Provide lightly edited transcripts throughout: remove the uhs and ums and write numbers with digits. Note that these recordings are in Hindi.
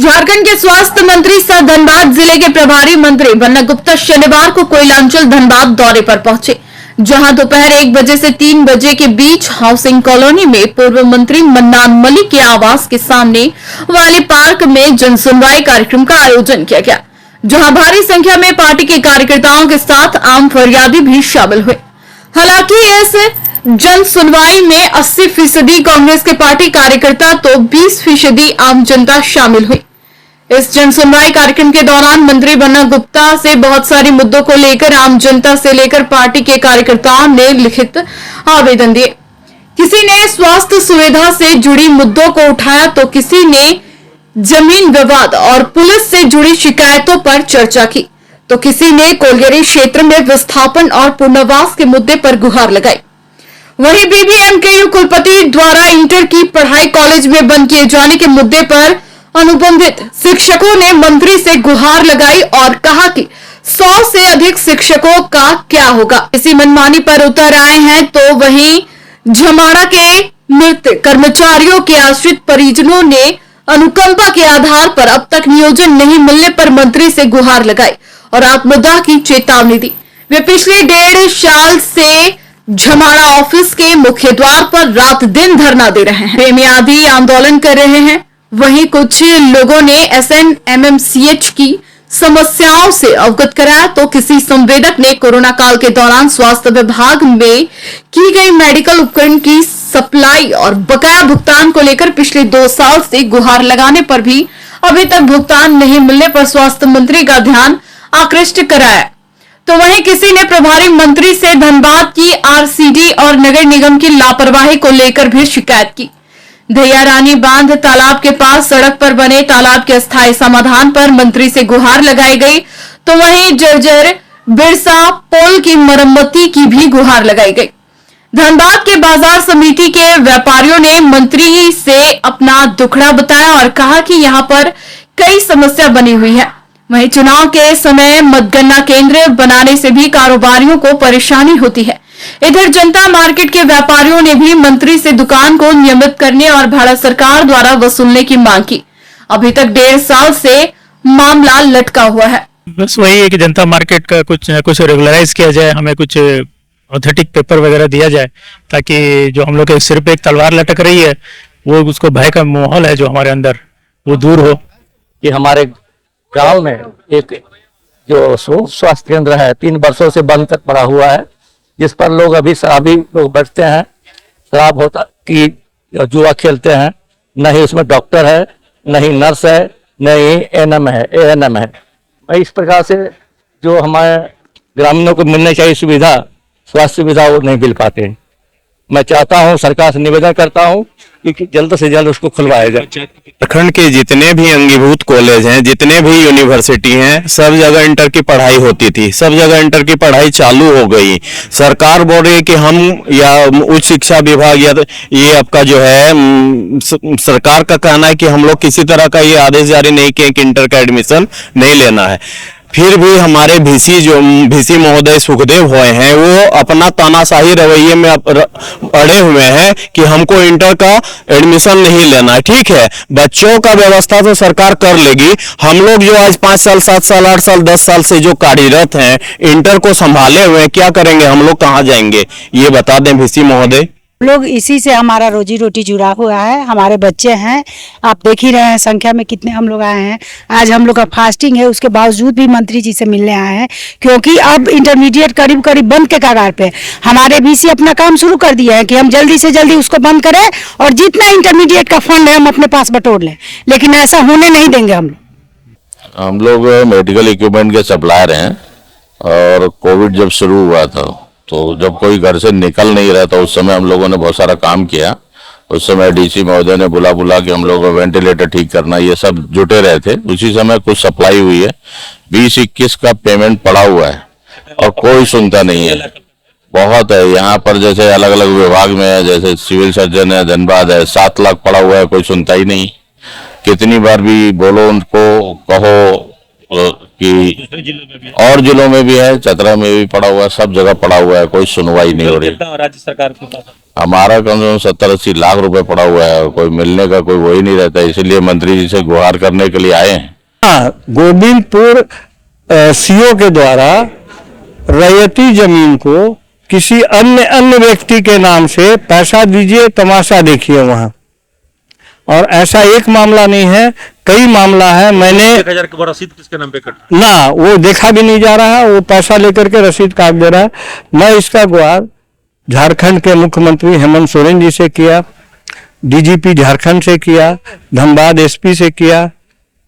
झारखंड के स्वास्थ्य मंत्री सह धनबाद जिले के प्रभारी मंत्री बन्ना गुप्ता शनिवार को कोयलांचल धनबाद दौरे पर पहुंचे, जहां दोपहर 1 बजे से 3 बजे के बीच हाउसिंग कॉलोनी में पूर्व मंत्री मन्नान मलिक के आवास के सामने वाले पार्क में जनसुनवाई कार्यक्रम का आयोजन किया गया, जहां भारी संख्या में पार्टी के कार्यकर्ताओं के साथ आम फरियादी भी शामिल हुए। हालांकि इस जन सुनवाई में 80% कांग्रेस के पार्टी कार्यकर्ता तो 20% आम जनता शामिल हुई। इस जन सुनवाई कार्यक्रम के दौरान मंत्री बन्ना गुप्ता से बहुत सारे मुद्दों को लेकर आम जनता से लेकर पार्टी के कार्यकर्ताओं ने लिखित आवेदन दिए। किसी ने स्वास्थ्य सुविधा से जुड़ी मुद्दों को उठाया तो किसी ने जमीन विवाद और पुलिस से जुड़ी शिकायतों पर चर्चा की, तो किसी ने कोलगेरी क्षेत्र में विस्थापन और पुनर्वास के मुद्दे पर गुहार लगाई। वहीं बीबीएमकेयू कुलपति द्वारा इंटर की पढ़ाई कॉलेज में बंद किए जाने के मुद्दे पर अनुबंधित शिक्षकों ने मंत्री से गुहार लगाई और कहा कि 100 से अधिक शिक्षकों का क्या होगा, इसी मनमानी पर उतर आए हैं। तो वहीं झमाड़ा के मृत कर्मचारियों के आश्रित परिजनों ने अनुकंपा के आधार पर अब तक नियोजन नहीं मिलने पर मंत्री से गुहार लगाई और आत्मदाह की चेतावनी दी। वे पिछले 1.5 साल से झमाड़ा ऑफिस के मुख्य द्वार पर रात दिन धरना दे रहे हैं, बेमियादी आंदोलन कर रहे हैं। वहीं कुछ लोगों ने SNMMCH की समस्याओं से अवगत कराया, तो किसी संवेदक ने कोरोना काल के दौरान स्वास्थ्य विभाग में की गई मेडिकल उपकरण की सप्लाई और बकाया भुगतान को लेकर पिछले 2 साल से गुहार लगाने पर भी अभी तक भुगतान नहीं मिलने पर स्वास्थ्य मंत्री का ध्यान आकृष्ट कराया। तो वहीं किसी ने प्रभारी मंत्री से धनबाद की RCD और नगर निगम की लापरवाही को लेकर भी शिकायत की। दहिया रानी बांध तालाब के पास सड़क पर बने तालाब के अस्थायी समाधान पर मंत्री से गुहार लगाई गई, तो वहीं जर्जर बिरसा पुल की मरम्मती की भी गुहार लगाई गई। धनबाद के बाजार समिति के व्यापारियों ने मंत्री से अपना दुखड़ा बताया और कहा कि यहां पर कई समस्या बनी हुई है। वहीं चुनाव के समय मतगणना केंद्र बनाने से भी कारोबारियों को परेशानी होती है। इधर जनता मार्केट के व्यापारियों ने भी मंत्री से दुकान को नियमित करने और भाड़ा सरकार द्वारा वसूलने की मांग की। अभी तक 1.5 साल से मामला लटका हुआ है। बस वही है कि जनता मार्केट का कुछ रेगुलराइज किया जाए, हमें कुछ ऑथेंटिक पेपर वगैरह दिया जाए, ताकि जो हम लोग के सिर पे एक तलवार लटक रही है, वो उसको भय का माहौल है जो हमारे अंदर, वो दूर हो। कि हमारे गांव में एक जो स्वास्थ्य केंद्र है 3 वर्षों से बंद तक पड़ा हुआ है, जिस पर लोग अभी शराबी लोग बैठते हैं, शराब होता कि जुआ खेलते हैं। न ही उसमें डॉक्टर है, न ही नर्स है, न ही ANM है। इस प्रकार से जो हमारे ग्रामीणों को मिलने चाहिए सुविधा, स्वास्थ्य सुविधा, वो नहीं मिल पाते। मैं चाहता हूं, सरकार से निवेदन करता हूं कि जल्द से जल्द उसको खुलवाया जाए। झारखंड के जितने भी अंगीभूत कॉलेज हैं, जितने भी यूनिवर्सिटी हैं, सब जगह इंटर की पढ़ाई होती थी, सब जगह इंटर की पढ़ाई चालू हो गई। सरकार बोल रही है कि हम या उच्च शिक्षा विभाग या ये आपका जो है सरकार का कहना है कि हम लोग किसी तरह का ये आदेश जारी नहीं किए कि इंटर का एडमिशन नहीं लेना है। फिर भी हमारे VC महोदय सुखदेव हुए हैं, वो अपना तानाशाही रवैये में अड़े हुए हैं कि हमको इंटर का एडमिशन नहीं लेना है। ठीक है, बच्चों का व्यवस्था तो सरकार कर लेगी, हम लोग जो आज 5 साल 7 साल 8 साल 10 साल से जो कार्यरत हैं, इंटर को संभाले हुए, क्या करेंगे हम लोग, कहाँ जाएंगे, ये बता दें VC महोदय। लोग इसी से हमारा रोजी रोटी जुड़ा हुआ है, हमारे बच्चे हैं, आप देख ही रहे हैं संख्या में कितने हम लोग आए हैं। आज हम लोग का फास्टिंग है, उसके बावजूद भी मंत्री जी से मिलने आए हैं, क्योंकि अब इंटरमीडिएट करीब करीब बंद के कगार पे। हमारे VC अपना काम शुरू कर दिया है कि हम जल्दी से जल्दी उसको बंद करें और जितना इंटरमीडिएट का फंड है हम अपने पास बटोर लें, लेकिन ऐसा होने नहीं देंगे हम लोग मेडिकल इक्विपमेंट के सप्लायर हैं, और कोविड जब शुरू हुआ था तो जब कोई घर से निकल नहीं रहा था, उस समय हम लोगों ने बहुत सारा काम किया। उस समय DC महोदय ने बुला कि हम लोग वेंटिलेटर ठीक करना, ये सब जुटे रहे थे। उसी समय कुछ सप्लाई हुई है, 20-21 का पेमेंट पड़ा हुआ है और कोई सुनता नहीं है। बहुत है यहाँ पर, जैसे अलग अलग विभाग में है, जैसे सिविल सर्जन है, धनबाद है, 7 लाख पड़ा हुआ है, कोई सुनता ही नहीं। कितनी बार भी बोलो उनको, कहो कि और जिलों में भी है, चतरा में भी पड़ा हुआ है, सब जगह पड़ा हुआ है, कोई सुनवाई नहीं हो रही। राज्य सरकार के पास हमारा कम से कम 70-80 लाख रुपए पड़ा हुआ है, कोई मिलने का कोई वही नहीं रहता, इसलिए मंत्री जी से गुहार करने के लिए आए हैं। हाँ, गोविंदपुर सीओ के द्वारा रैयती जमीन को किसी अन्य व्यक्ति के नाम से पैसा दीजिए, तमाशा देखिए वहां। और ऐसा एक मामला नहीं है, कई मामला है। मैंने 1000 की रसीद किसके नाम पे कट ना, वो देखा भी नहीं जा रहा है, वो पैसा लेकर के रसीद काट दे रहा है। मैं इसका गुहार झारखंड के मुख्यमंत्री हेमंत सोरेन जी से किया, डीजीपी झारखंड से किया, धनबाद एसपी से किया,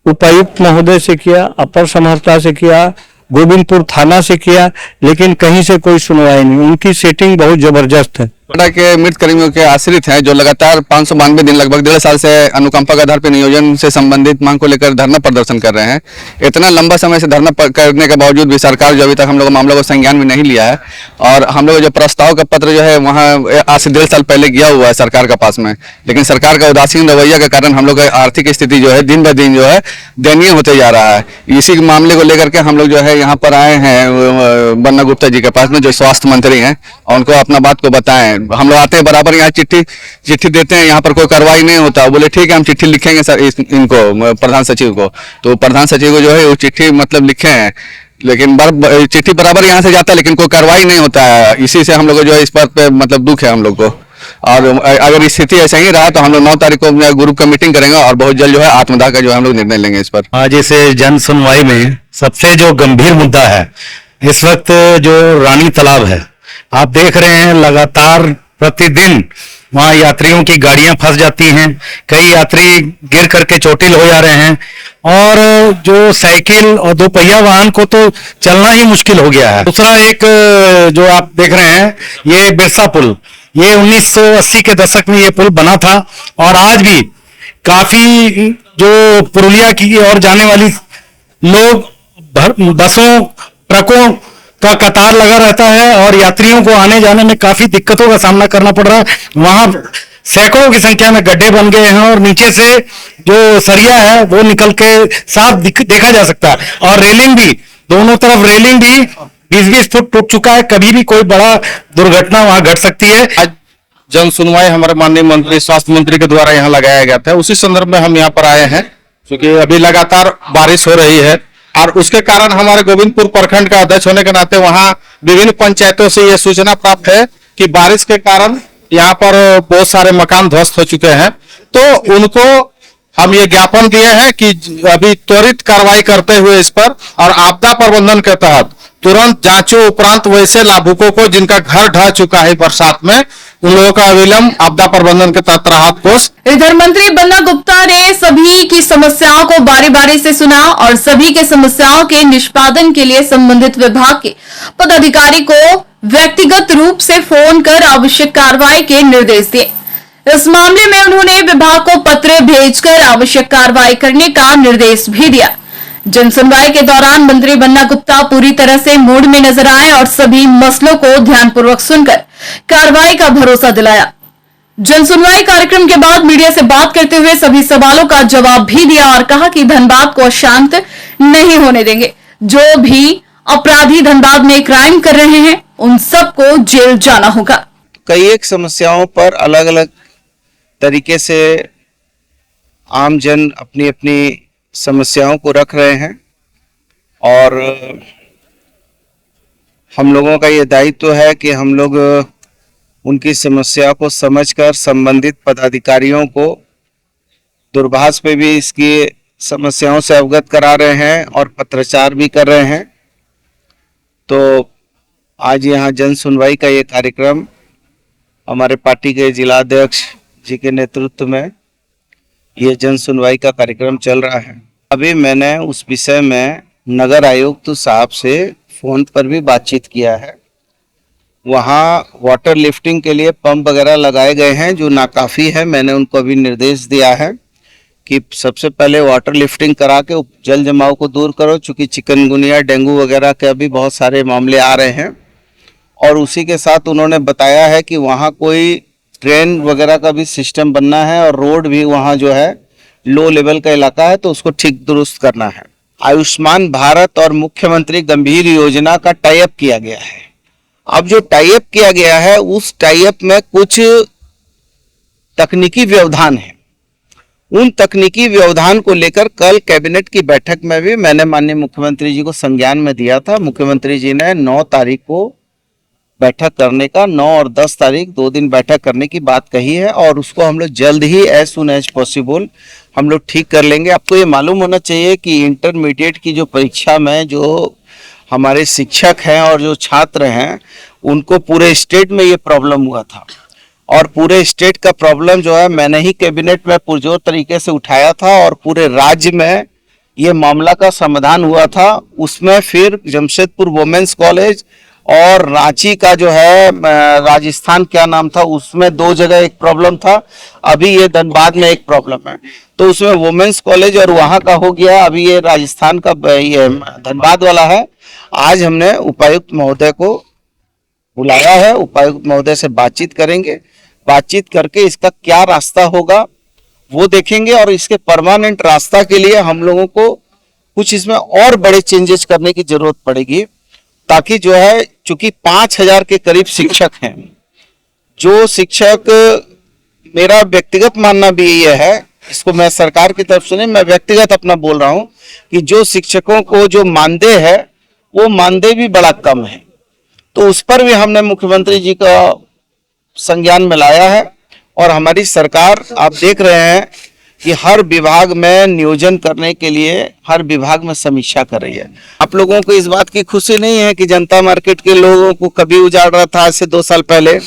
उपायुक्त महोदय से किया, अपर समहर्ता से किया, गोविंदपुर थाना से किया, लेकिन कहीं से कोई सुनवाई नहीं। उनकी सेटिंग बहुत जबरदस्त है। के मृत कर्मियों के आश्रित हैं जो लगातार 592 दिन लगभग 1.5 साल से अनुकंपा के आधार पर नियोजन से संबंधित मांग को लेकर धरना प्रदर्शन कर रहे हैं। इतना लंबा समय से धरना करने के बावजूद भी सरकार जो अभी तक हम लोग मामलों को संज्ञान में नहीं लिया है, और हम लोग जो प्रस्ताव का पत्र जो है वहाँ आज से 1.5 साल पहले गया हुआ है सरकार के पास में, लेकिन सरकार का उदासीन रवैया के कारण हम लोग की आर्थिक स्थिति जो है दिन ब दिन जो है दयनीय होते जा रहा है। इसी मामले को लेकर के हम लोग जो है यहाँ पर आए हैं बन्ना गुप्ता जी के पास में, जो स्वास्थ्य मंत्री हैं, और उनको अपना बात को बताएं। हम लोग आते हैं बराबर यहाँ चिट्ठी देते हैं, यहाँ पर कोई कार्रवाई नहीं होता। बोले ठीक है हम चिट्ठी लिखेंगे सर इनको प्रधान सचिव को, तो प्रधान सचिव को जो है वो चिट्ठी मतलब लिखे हैं, लेकिन चिट्ठी बराबर यहाँ से जाता है लेकिन कोई कार्रवाई नहीं होता है। इसी से हम लोग जो है इस बात पे मतलब दुख है हम लोग को, और अगर स्थिति ऐसा ही रहा तो हम लोग 9 तारीख को ग्रुप का मीटिंग करेंगे और बहुत जल्द जो है आत्मदाह का जो है हम लोग निर्णय लेंगे इस पर। आज इस जन सुनवाई में सबसे जो गंभीर मुद्दा है इस वक्त जो रानी तालाब है, आप देख रहे हैं लगातार प्रतिदिन वहां यात्रियों की गाड़ियां फंस जाती हैं, कई यात्री गिर करके चोटिल हो जा रहे हैं, और जो साइकिल और 2 पहिया वाहन को तो चलना ही मुश्किल हो गया है। दूसरा एक जो आप देख रहे हैं ये बिरसा पुल, ये 1980 के दशक में ये पुल बना था, और आज भी काफी जो पुरुलिया की ओर जाने वाली लोग बसों ट्रकों का कतार लगा रहता है, और यात्रियों को आने जाने में काफी दिक्कतों का सामना करना पड़ रहा है। वहां सैकड़ों की संख्या में गड्ढे बन गए हैं, और नीचे से जो सरिया है वो निकल के साफ देखा जा सकता है, और रेलिंग भी, दोनों तरफ रेलिंग भी 20-20 फुट टूट चुका है। कभी भी कोई बड़ा दुर्घटना वहां घट सकती है। आज जन सुनवाई हमारे माननीय मंत्री स्वास्थ्य मंत्री के द्वारा यहाँ लगाया गया था, उसी संदर्भ में हम यहाँ पर आए हैं, क्योंकि अभी लगातार बारिश हो रही है, और उसके कारण हमारे गोविंदपुर प्रखंड का अध्यक्ष होने के नाते वहां विभिन्न पंचायतों से यह सूचना प्राप्त है कि बारिश के कारण यहाँ पर बहुत सारे मकान ध्वस्त हो चुके हैं। तो उनको हम ये ज्ञापन दिए हैं कि अभी त्वरित कार्रवाई करते हुए इस पर, और आपदा प्रबंधन के तहत तुरंत जांचों उपरांत वैसे लाभुकों को जिनका घर ढह चुका है बरसात में, उन लोगों का अविलंब आपदा प्रबंधन के तहत राहत कोष। इधर मंत्री बन्ना गुप्ता ने सभी की समस्याओं को बारी बारी से सुना और सभी के समस्याओं के निष्पादन के लिए संबंधित विभाग के पदाधिकारी को व्यक्तिगत रूप से फोन कर आवश्यक कार्रवाई के निर्देश दिए। इस मामले में उन्होंने विभाग को पत्र भेजकर आवश्यक कार्रवाई करने का निर्देश भी दिया। जन सुनवाई के दौरान मंत्री बन्ना गुप्ता पूरी तरह से मूड में नजर आए और सभी मसलों को ध्यानपूर्वक सुनकर कार्रवाई का भरोसा दिलाया। जन सुनवाई कार्यक्रम के बाद मीडिया से बात करते हुए सभी सवालों का जवाब भी दिया और कहा कि धनबाद को शांत नहीं होने देंगे। जो भी अपराधी धनबाद में क्राइम कर रहे हैं उन सबको जेल जाना होगा। कई एक समस्याओं पर अलग अलग तरीके से आम जन अपनी अपनी समस्याओं को रख रहे हैं, और हम लोगों का ये दायित्व है कि हम लोग उनकी समस्या को समझकर संबंधित पदाधिकारियों को दूरभाष पे भी इसकी समस्याओं से अवगत करा रहे हैं और पत्राचार भी कर रहे हैं। तो आज यहाँ जन सुनवाई का ये कार्यक्रम हमारे पार्टी के जिलाध्यक्ष जी के नेतृत्व में ये जन सुनवाई का कार्यक्रम चल रहा है। अभी मैंने उस विषय में नगर आयुक्त साहब से फोन पर भी बातचीत किया है। वहाँ वाटर लिफ्टिंग के लिए पंप वगैरह लगाए गए हैं जो नाकाफी है। मैंने उनको अभी निर्देश दिया है कि सबसे पहले वाटर लिफ्टिंग करा के जल जमाव को दूर करो, चूँकि चिकनगुनिया डेंगू वगैरह के अभी बहुत सारे मामले आ रहे हैं। और उसी के साथ उन्होंने बताया है कि वहाँ कोई ट्रेन वगैरह का भी सिस्टम बनना है और रोड भी वहाँ जो है लो लेवल का इलाका है तो उसको ठीक दुरुस्त करना है। आयुष्मान भारत और मुख्यमंत्री गंभीर योजना का टाई अप किया गया है अब जो टाई अप किया गया है उस टाई अप में कुछ तकनीकी व्यवधान है। उन तकनीकी व्यवधान को लेकर कल कैबिनेट की बैठक में भी मैंने माननीय मुख्यमंत्री जी को संज्ञान में दिया था। मुख्यमंत्री जी ने 9 तारीख को बैठक करने का, 9 और 10 तारीख 2 दिन बैठक करने की बात कही है और उसको हम लोग जल्द ही एज सुन एज पॉसिबल हम लोग ठीक कर लेंगे। आपको ये मालूम होना चाहिए कि इंटरमीडिएट की जो परीक्षा में जो हमारे शिक्षक हैं और जो छात्र हैं उनको पूरे स्टेट में ये प्रॉब्लम हुआ था और पूरे स्टेट का प्रॉब्लम जो है मैंने ही कैबिनेट में पुरजोर तरीके से उठाया था और पूरे राज्य में ये मामला का समाधान हुआ था। उसमें फिर जमशेदपुर वुमेन्स कॉलेज और रांची का जो है राजस्थान क्या नाम था उसमें 2 जगह एक प्रॉब्लम था, अभी ये धनबाद में एक प्रॉब्लम है। तो उसमें वुमेन्स कॉलेज और वहां का हो गया, अभी ये राजस्थान का ये धनबाद वाला है। आज हमने उपायुक्त महोदय को बुलाया है, उपायुक्त महोदय से बातचीत करेंगे, बातचीत करके इसका क्या रास्ता होगा वो देखेंगे और इसके परमानेंट रास्ता के लिए हम लोगों को कुछ इसमें और बड़े चेंजेस करने की जरूरत पड़ेगी ताकि जो है, चूंकि 5000 के करीब शिक्षक हैं, जो शिक्षक, मेरा व्यक्तिगत मानना भी ये है, इसको मैं सरकार की तरफ से नहीं, मैं व्यक्तिगत अपना बोल रहा हूं कि जो शिक्षकों को जो मानदेय है वो मानदेय भी बड़ा कम है। तो उस पर भी हमने मुख्यमंत्री जी का संज्ञान में लाया है और हमारी सरकार, आप देख रहे हैं कि हर विभाग में नियोजन करने के लिए हर विभाग में समीक्षा कर रही है। आप लोगों को इस बात की खुशी नहीं है कि जनता मार्केट के लोगों को कभी उजाड़ रहा था आज से 2 साल पहले?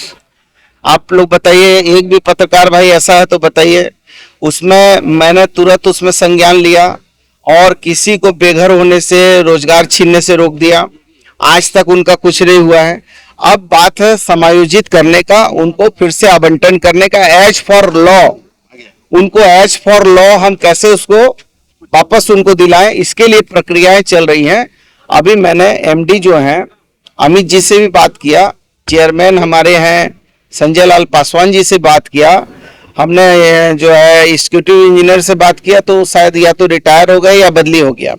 आप लोग बताइए, एक भी पत्रकार भाई ऐसा है तो बताइए। उसमें मैंने तुरंत उसमें संज्ञान लिया और किसी को बेघर होने से, रोजगार छीनने से रोक दिया। आज तक उनका कुछ नहीं हुआ है। अब बात है समायोजित करने का, उनको फिर से आवंटन करने का, एज फॉर लॉ, उनको एज फॉर लॉ हम कैसे उसको वापस उनको दिलाएं, इसके लिए प्रक्रियाएं चल रही हैं। अभी मैंने एमडी जो हैं अमित जी से भी बात किया, चेयरमैन हमारे हैं संजय लाल पासवान जी से बात किया, हमने जो है एग्जीक्यूटिव इंजीनियर से बात किया, तो शायद या तो रिटायर हो गए या बदली हो गया,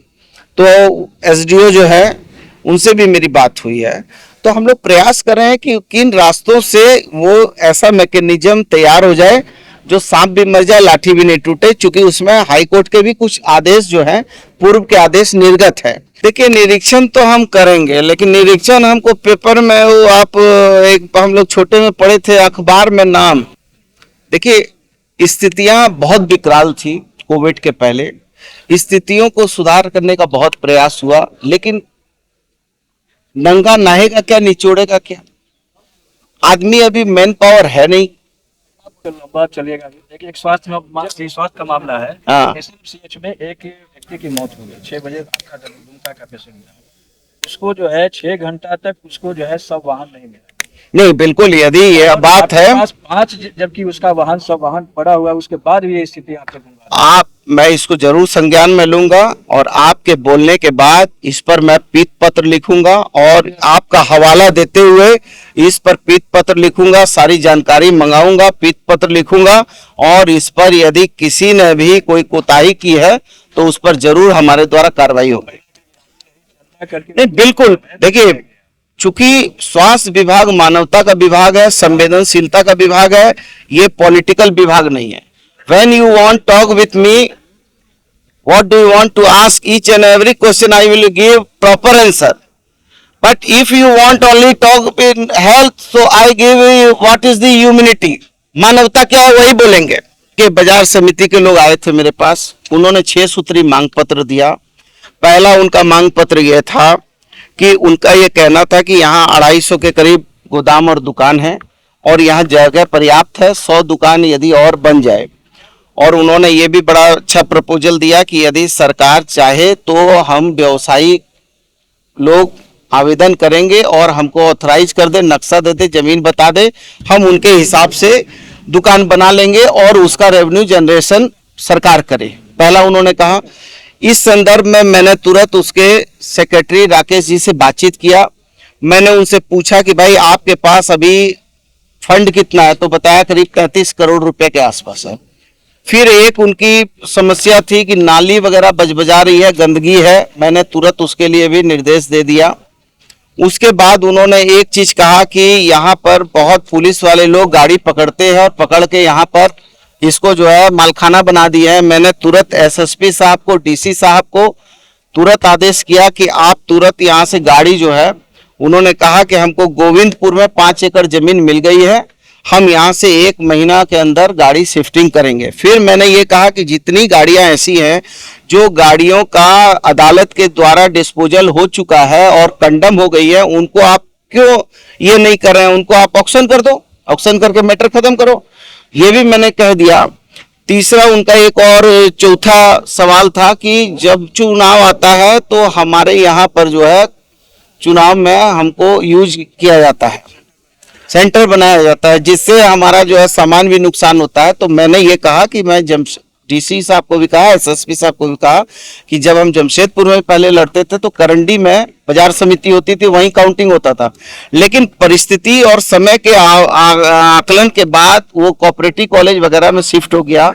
तो एसडीओ जो है उनसे भी मेरी बात हुई है। तो हम लोग प्रयास कर रहे हैं कि किन रास्तों से वो ऐसा मैकेनिज्म तैयार हो जाए जो सांप भी मर जाए लाठी भी नहीं टूटे, चूंकि उसमें हाई कोर्ट के भी कुछ आदेश जो है, पूर्व के आदेश निर्गत है। देखिए, निरीक्षण तो हम करेंगे, लेकिन निरीक्षण हमको पेपर में वो आप एक हम लोग छोटे में पढ़े थे अखबार में नाम, देखिए स्थितियां बहुत विकराल थी कोविड के पहले, स्थितियों को सुधार करने का बहुत प्रयास हुआ, लेकिन नंगा नहाएगा क्या, निचोड़ेगा क्या? आदमी अभी मैन पावर है नहीं। लंबा चलेगा। देखिए, एक स्वास्थ्य का मामला है। हाँ। एसएमसीएच में एक व्यक्ति की मौत हो गई, 6 बजे आपका दुमका का पेशेंट था, उसको जो है 6 घंटा तक उसको जो है सब वाहन नहीं मिला। नहीं, बिल्कुल, यदि ये बात है, 5 जबकि उसका वाहन सब वाहन पड़ा हुआ है, उसके बाद भी ये स्थिति आपके मैं इसको जरूर संज्ञान में लूंगा और आपके बोलने के बाद इस पर मैं पीत पत्र लिखूंगा और आपका हवाला देते हुए इस पर पीत पत्र लिखूंगा, सारी जानकारी मंगाऊंगा, पीत पत्र लिखूंगा और इस पर यदि किसी ने भी कोई कोताही की है तो उस पर जरूर हमारे द्वारा कार्रवाई होगी। नहीं, बिल्कुल, देखिए, चूंकि स्वास्थ्य विभाग मानवता का विभाग है, संवेदनशीलता का विभाग है, ये पॉलिटिकल विभाग नहीं है। When you want talk with me, what do you want to ask each and every question? I will give proper answer. But if you want only talk in health, so I give you what is the humanity. मानवता क्या है वही बोलेंगे। कि बाजार समिति के लोग आए थे मेरे पास, उन्होंने 6 सूत्री मांग पत्र दिया। पहला उनका मांग पत्र यह था कि उनका ये कहना था कि यहाँ 250 के करीब गोदाम और दुकान है और यहाँ जगह पर्याप्त है, 100 दुकान यदि और बन जाए। और उन्होंने ये भी बड़ा अच्छा प्रपोजल दिया कि यदि सरकार चाहे तो हम व्यवसायी लोग आवेदन करेंगे और हमको ऑथराइज कर दे, नक्शा दे दे, जमीन बता दे, हम उनके हिसाब से दुकान बना लेंगे और उसका रेवेन्यू जनरेशन सरकार करे। पहला उन्होंने कहा। इस संदर्भ में मैंने तुरंत उसके सेक्रेटरी राकेश जी से बातचीत किया। मैंने उनसे पूछा कि भाई आपके पास अभी फंड कितना है, तो बताया करीब 33 करोड़ रुपए के आसपास है। फिर एक उनकी समस्या थी कि नाली वगैरह बजबजा रही है, गंदगी है, मैंने तुरंत उसके लिए भी निर्देश दे दिया। उसके बाद उन्होंने एक चीज कहा कि यहाँ पर बहुत पुलिस वाले लोग गाड़ी पकड़ते हैं और पकड़ के यहाँ पर इसको जो है मालखाना बना दिया है। मैंने तुरंत एसएसपी साहब को, डीसी साहब को तुरंत आदेश किया कि आप तुरंत यहाँ से गाड़ी जो है, उन्होंने कहा कि हमको गोविंदपुर में 5 एकड़ जमीन मिल गई है, हम यहाँ से 1 महीना के अंदर गाड़ी शिफ्टिंग करेंगे। फिर मैंने ये कहा कि जितनी गाड़ियां ऐसी हैं जो गाड़ियों का अदालत के द्वारा डिस्पोजल हो चुका है और कंडम हो गई है, उनको आप क्यों ये नहीं कर रहे हैं, उनको आप ऑक्शन कर दो, ऑक्शन करके मैटर खत्म करो, ये भी मैंने कह दिया। तीसरा उनका एक और चौथा सवाल था कि जब चुनाव आता है तो हमारे यहाँ पर जो है चुनाव में हमको यूज किया जाता है, सेंटर बनाया जाता है, जिससे हमारा जो है सामान भी नुकसान होता है। तो मैंने ये कहा कि मैं डीसी साहब को भी कहा, एसएसपी साहब को भी कहा कि जब हम जमशेदपुर में पहले लड़ते थे तो करंडी में बाजार समिति होती थी, वहीं काउंटिंग होता था, लेकिन परिस्थिति और समय के आकलन के बाद वो कोऑपरेटिव कॉलेज वगैरह में शिफ्ट हो गया।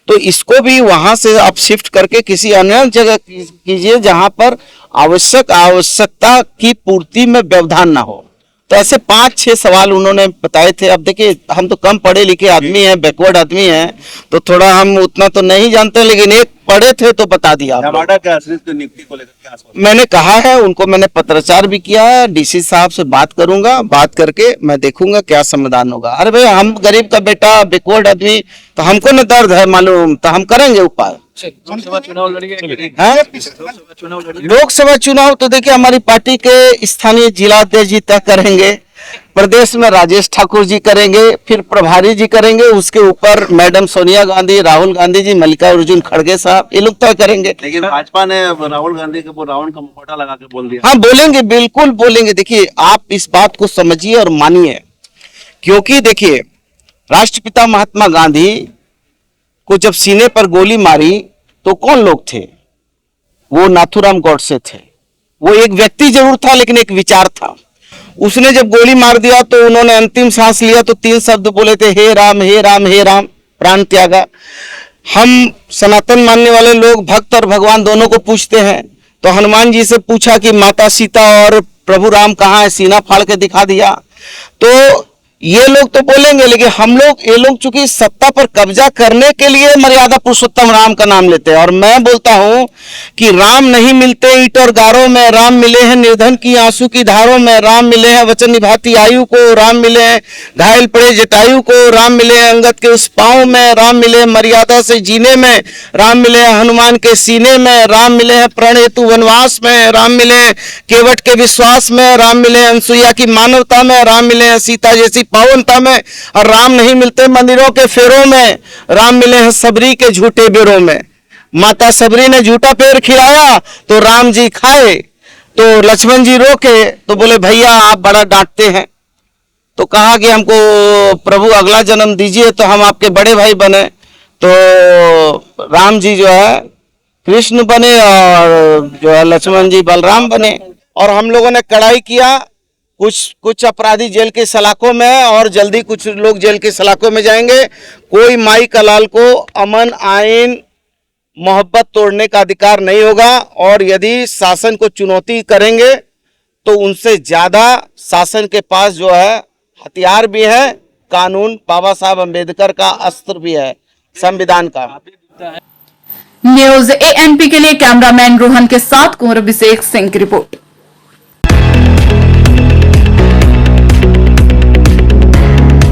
तो इसको भी वहां से आप शिफ्ट करके किसी अन्य जगह कीजिए जहां पर आवश्यकता की पूर्ति में व्यवधान ना हो। तो ऐसे 5-6 सवाल उन्होंने बताए थे। अब देखिए, हम तो कम पढ़े लिखे आदमी हैं, बैकवर्ड आदमी हैं, तो थोड़ा हम उतना तो नहीं जानते, लेकिन एक पढ़े थे तो बता दिया। नियुक्ति को लेकर क्या मैंने कहा है उनको, मैंने पत्राचार भी किया है, डीसी साहब से बात करूंगा, बात करके मैं देखूंगा क्या समाधान होगा। अरे भाई, हम गरीब का बेटा, बैकवर्ड आदमी, तो हमको न दर्द है मालूम, तो हम करेंगे उपाय। लोकसभा चुनाव तो देखिए हमारी पार्टी के स्थानीय जिलाध्यक्ष जी तय करेंगे, प्रदेश में राजेश ठाकुर जी करेंगे, फिर प्रभारी जी करेंगे, उसके ऊपर मैडम सोनिया गांधी, राहुल गांधी जी, मल्लिकार्जुन खड़गे साहब, ये लोग तय करेंगे। लेकिन भाजपा ने राहुल गांधी के रावण का मुखौटा लगा के बोल दिया। हाँ, बोलेंगे, बिल्कुल बोलेंगे। देखिए, आप इस बात को समझिए और मानिए, क्योंकि देखिए राष्ट्रपिता महात्मा गांधी को जब सीने पर गोली मारी तो कौन लोग थे? वो नाथूराम गॉडसे थे। वो एक व्यक्ति जरूर था, लेकिन एक विचार था। उसने जब गोली मार दिया तो उन्होंने अंतिम सांस लिया तो 3 शब्द बोले थे, हे राम हे राम हे राम, प्राण त्यागा। हम सनातन मानने वाले लोग भक्त और भगवान दोनों को पूछते हैं, तो हनुमान जी से पूछा कि माता सीता और प्रभु राम कहाँ है, सीना फाड़ के दिखा दिया। तो ये लोग तो बोलेंगे, लेकिन हम लोग, ये लोग चूंकि सत्ता पर कब्जा करने के लिए मर्यादा पुरुषोत्तम राम का नाम लेते हैं। और मैं बोलता हूं कि राम नहीं मिलते ईंट और गारों में, राम मिले हैं निर्धन की आंसू की धारों में, राम मिले हैं वचन निभाती आयु को, राम मिले हैं घायल पड़े जटायु को, राम मिले हैं अंगद के उस पांव में, राम मिले हैं मर्यादा से जीने में, राम मिले हैं हनुमान के सीने में, राम मिले हैं प्रण हेतु वनवास में, राम मिले हैं केवट के विश्वास में, राम मिले हैं अनसुईया की मानवता में, राम मिले हैं सीता जैसी पावनता में, और राम नहीं मिलते मंदिरों के फेरों में, राम मिले हैं सबरी के झूठे बेरों में। माता सबरी ने झूठा पेड़ खिलाया तो राम जी खाए, तो लक्ष्मण जी रोके तो बोले भैया आप बड़ा डांटते हैं। तो कहा कि हमको प्रभु अगला जन्म दीजिए तो हम आपके बड़े भाई बने। तो राम जी जो है कृष्ण बने और जो है लक्ष्मण जी बलराम बने। और हम लोगों ने कड़ाई किया, कुछ अपराधी जेल के सलाखों में, और जल्दी कुछ लोग जेल के सलाखों में जाएंगे। कोई माई का लाल को अमन, आइन, मोहब्बत तोड़ने का अधिकार नहीं होगा। और यदि शासन को चुनौती करेंगे तो उनसे ज्यादा शासन के पास जो है हथियार भी है, कानून, बाबा साहब अम्बेडकर का अस्त्र भी है, संविधान का। न्यूज एएनपी के लिए कैमरामैन रोहन के साथ कुंवर अभिषेक सिंह की रिपोर्ट।